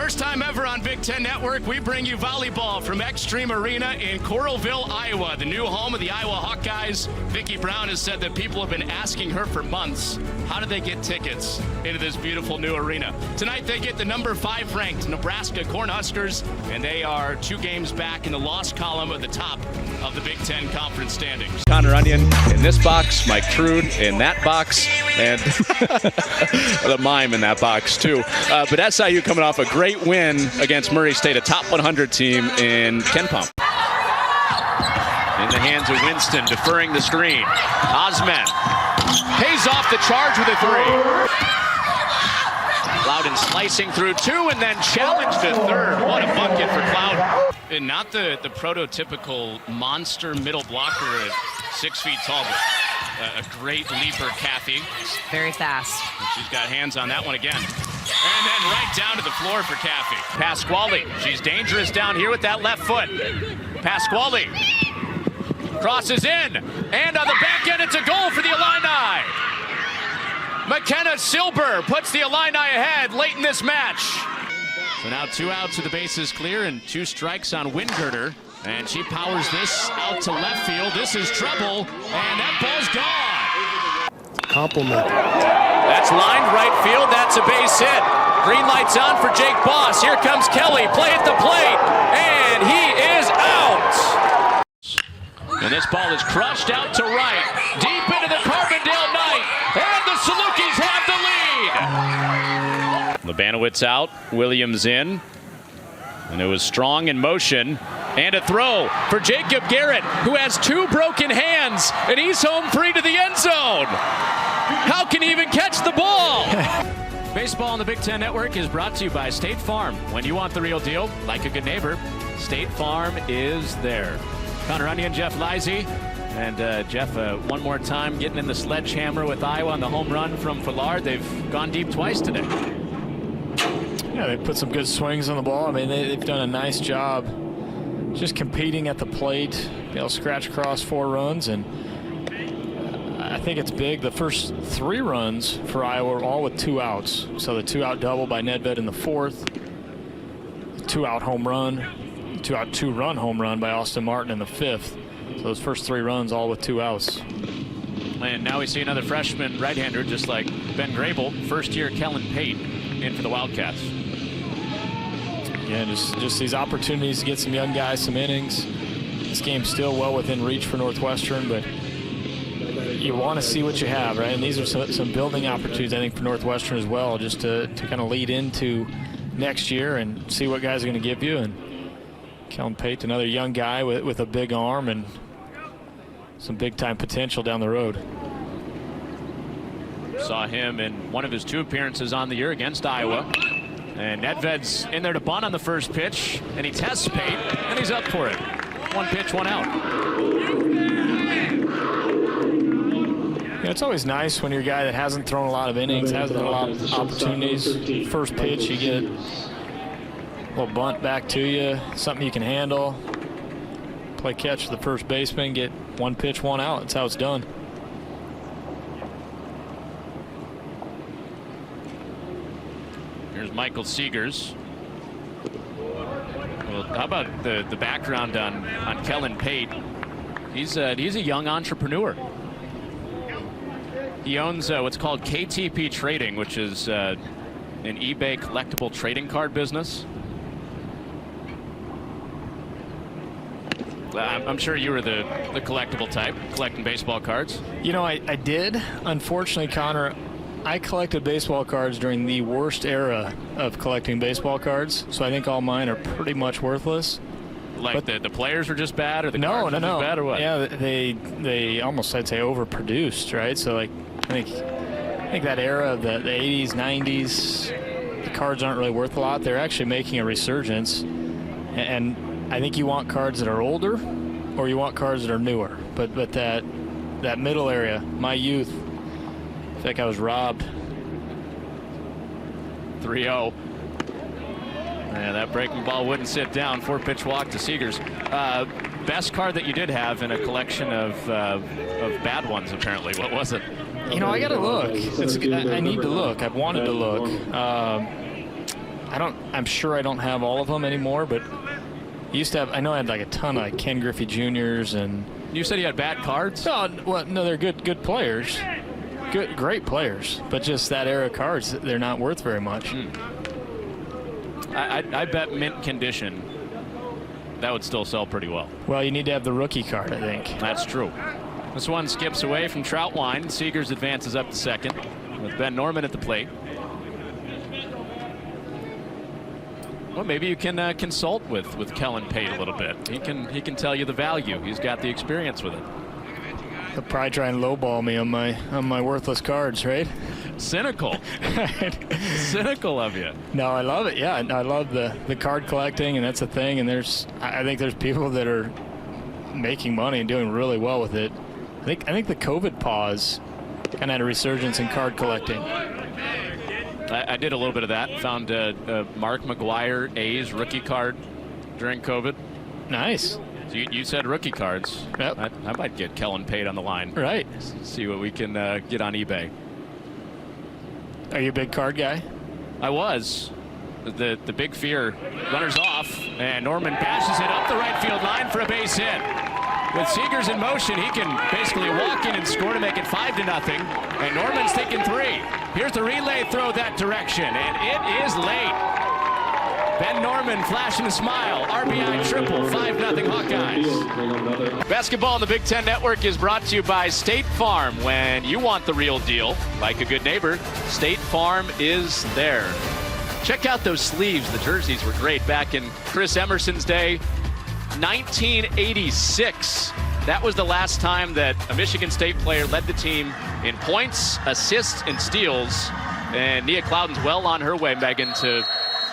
first time ever on Big Ten Network, we bring you volleyball from Extreme Arena in Coralville, Iowa, the new home of the Iowa Hawkeyes. Vicki Brown has said that people have been asking her for months, how do they get tickets into this beautiful new arena? Tonight they get the number 5 ranked Nebraska Cornhuskers, and they are 2 games back in the loss column at the top of the Big Ten Conference standings. Connor Onion in this box, Mike Trude in that box, and the mime in that box too. But SIU coming off a great win against Murray State, a top 100 team in KenPom. In the hands of Winston, deferring the screen. Osman pays off the charge with a 3. Loudon slicing through 2 and then challenged to 3rd. What a bucket for Cloud. And not the prototypical monster middle blocker at 6 feet tall, but a great leaper, Kathy. Very fast. And she's got hands on that one again. And then right down to the floor for Kathy. Pasquale, she's dangerous down here with that left foot. Pasquale crosses in, and on the back end, it's a goal for the Illini. McKenna Silber puts the Illini ahead late in this match. So now 2 outs with the bases clear and 2 strikes on Wingirter. And she powers this out to left field. This is trouble, and that ball's gone. Compliment. That's lined right field. That's a base hit. Green light's on for Jake Boss. Here comes Kelly. Play at the plate, and he is out. And this ball is crushed out to right, deep into the Carbondale night, and the Salukis have the lead. Labanowitz out, Williams in, and it was Strong in motion, and a throw for Jacob Garrett, who has 2 broken hands, and he's home free to the end zone. How can he even catch the ball? Baseball on the Big Ten Network is brought to you by State Farm. When you want the real deal, like a good neighbor, State Farm is there. Connor Onion, Jeff Lizey, and Jeff, one more time getting in the sledgehammer with Iowa on the home run from Fallard. They've gone deep twice today. Yeah, they put some good swings on the ball. I mean, they've done a nice job just competing at the plate. They'll scratch across 4 runs, and I think it's big. The first 3 runs for Iowa were all with 2 outs. So the 2-out double by Nedved in the 4th, the 2-out home run, 2-out 2-run home run by Austin Martin in the 5th. So those first 3 runs all with 2 outs. And now we see another freshman right-hander, just like Ben Grable, first-year Kellen Pate in for the Wildcats. Yeah, just these opportunities to get some young guys some innings. This game's still well within reach for Northwestern, but you want to see what you have, right? And these are some building opportunities, I think, for Northwestern as well, just to kind of lead into next year and see what guys are going to give you. And Kellen Pate, another young guy with a big arm and some big-time potential down the road. Saw him in one of his 2 appearances on the year against Iowa. And Nedved's in there to bunt on the first pitch, and he tests Pate, and he's up for it. 1 pitch, 1 out. Yeah, it's always nice when you're a guy that hasn't thrown a lot of innings, hasn't had a lot of opportunities. First pitch, you get a little bunt back to you, something you can handle. Play catch for the first baseman, get 1 pitch, 1 out. That's how it's done. Here's Michael Seegers. Well, how about the background on Kellen Pate? He's a young entrepreneur. He owns what's called KTP Trading, which is an eBay collectible trading card business. I'm sure you were the collectible type, collecting baseball cards. You know, I did. Unfortunately, Connor, I collected baseball cards during the worst era of collecting baseball cards, so I think all mine are pretty much worthless. Like the players were just bad, or the cards were just bad, or what? Yeah, they almost, I'd say, overproduced, right? So like I think that era of the 80s, 90s, the cards aren't really worth a lot. They're actually making a resurgence, and I think you want cards that are older, or you want cards that are newer. But that middle area, my youth, I think I was robbed. 3-0. Yeah, that breaking ball wouldn't sit down. 4-pitch walk to Seegers. Best card that you did have in a collection of bad ones, apparently. What was it? You know, I got to look. I need to look. I've wanted to look. I'm sure I don't have all of them anymore, but I used to have. I know I had like a ton of Ken Griffey Juniors and. You said he had bad cards? No, they're good players, great players, but just that era cards, they're not worth very much. I bet mint condition, that would still sell pretty well. Well, you need to have the rookie card, I think. That's true. This one skips away from Troutwine. Seegers advances up to second with Ben Norman at the plate. Well, maybe you can consult with Kellen Pate a little bit. He can tell you the value. He's got the experience with it. They'll probably try and lowball me on my worthless cards, right? Cynical. Cynical of you. No, I love it. Yeah, I love the card collecting, and that's a thing. And I think there's people that are making money and doing really well with it. I think the COVID pause kind of had a resurgence in card collecting. I did a little bit of that. Found Mark McGwire A's rookie card during COVID. Nice. So you said rookie cards. Yep. I might get Kellen Pate on the line. Right. See what we can get on eBay. Are you a big card guy? I was. The big fear. Runners off, and Norman bashes it up the right field line for a base hit. With Seegers in motion, he can basically walk in and score to make it 5-0. And Norman's thinking 3. Here's the relay throw that direction, and it is late. Ben Norman flashing a smile. RBI triple, 5-0 Hawkeyes. Basketball on the Big Ten Network is brought to you by State Farm. When you want the real deal, like a good neighbor, State Farm is there. Check out those sleeves. The jerseys were great back in Chris Emerson's day. 1986. That was the last time that a Michigan State player led the team in points, assists, and steals. And Nia Cloudon's well on her way, Megan, to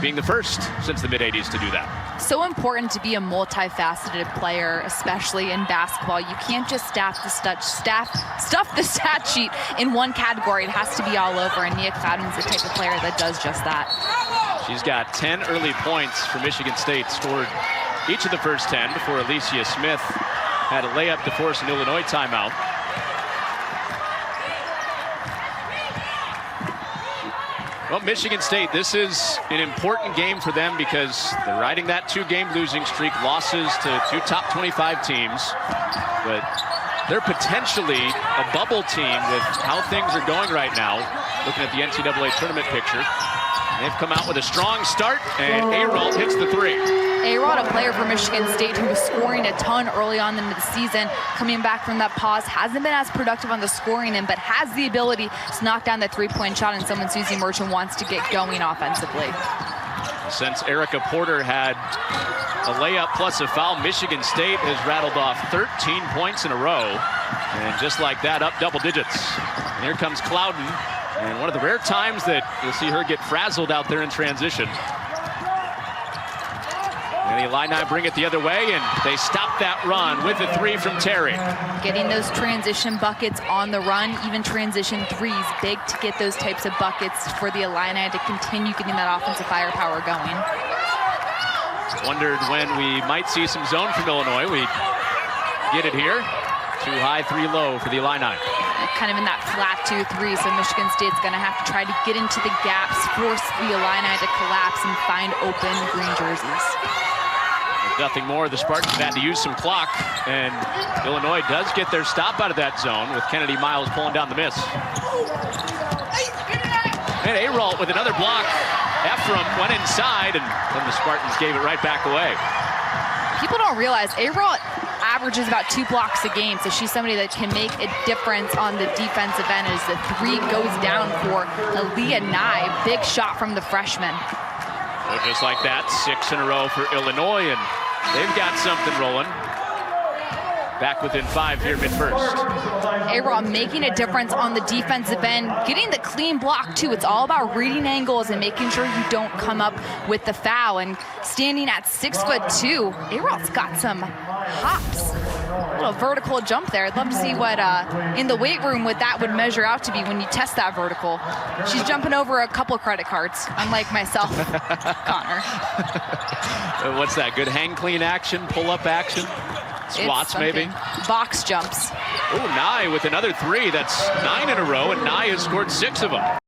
being the first since the mid-'80s to do that. So important to be a multifaceted player, especially in basketball. You can't just stuff the stat sheet in one category. It has to be all over, and Nia Cloudon's the type of player that does just that. She's got 10 early points for Michigan State, scored each of the first 10 before Alicia Smith had a layup to force an Illinois timeout. Well, Michigan State, this is an important game for them because they're riding that 2-game losing streak, losses to 2 top 25 teams. But they're potentially a bubble team with how things are going right now, looking at the NCAA tournament picture. They've come out with a strong start, and Aralt hits the 3. Aralt, a player for Michigan State who was scoring a ton early on into the season, coming back from that pause, hasn't been as productive on the scoring end, but has the ability to knock down that 3-point shot, and someone Susie Merchant wants to get going offensively. Since Erica Porter had a layup plus a foul, Michigan State has rattled off 13 points in a row, and just like that, up double digits. And here comes Cloudon. And one of the rare times that you'll see her get frazzled out there in transition. And the Illini bring it the other way, and they stop that run with a 3 from Terry. Getting those transition buckets on the run, even transition threes, big to get those types of buckets for the Illini to continue getting that offensive firepower going. Wondered when we might see some zone from Illinois. We get it here. 2 high, 3 low for the Illini. Kind of in that flat 2-3, so Michigan State's going to have to try to get into the gaps, force the Illini to collapse and find open green jerseys. With nothing more, the Spartans had to use some clock, and Illinois does get their stop out of that zone with Kennedy Miles pulling down the miss. And Aralt with another block. Ephraim went inside, and then the Spartans gave it right back away. People don't realize Aralt averages about 2 blocks a game, so she's somebody that can make a difference on the defensive end as the 3 goes down for Aaliyah Nye. Big shot from the freshman. Well, just like that, 6 in a row for Illinois, and they've got something rolling. Back within 5 here mid-first. Aralt making a difference on the defensive end, getting the clean block too. It's all about reading angles and making sure you don't come up with the foul. And standing at 6'2", Aralt's got some hops. A little vertical jump there. I'd love to see what in the weight room what that would measure out to be when you test that vertical. She's jumping over a couple credit cards, unlike myself, Connor. What's that? Good hang clean action, pull-up action? Squats, maybe? Box jumps. Oh, Nye with another 3. That's 9 in a row, and Nye has scored 6 of them.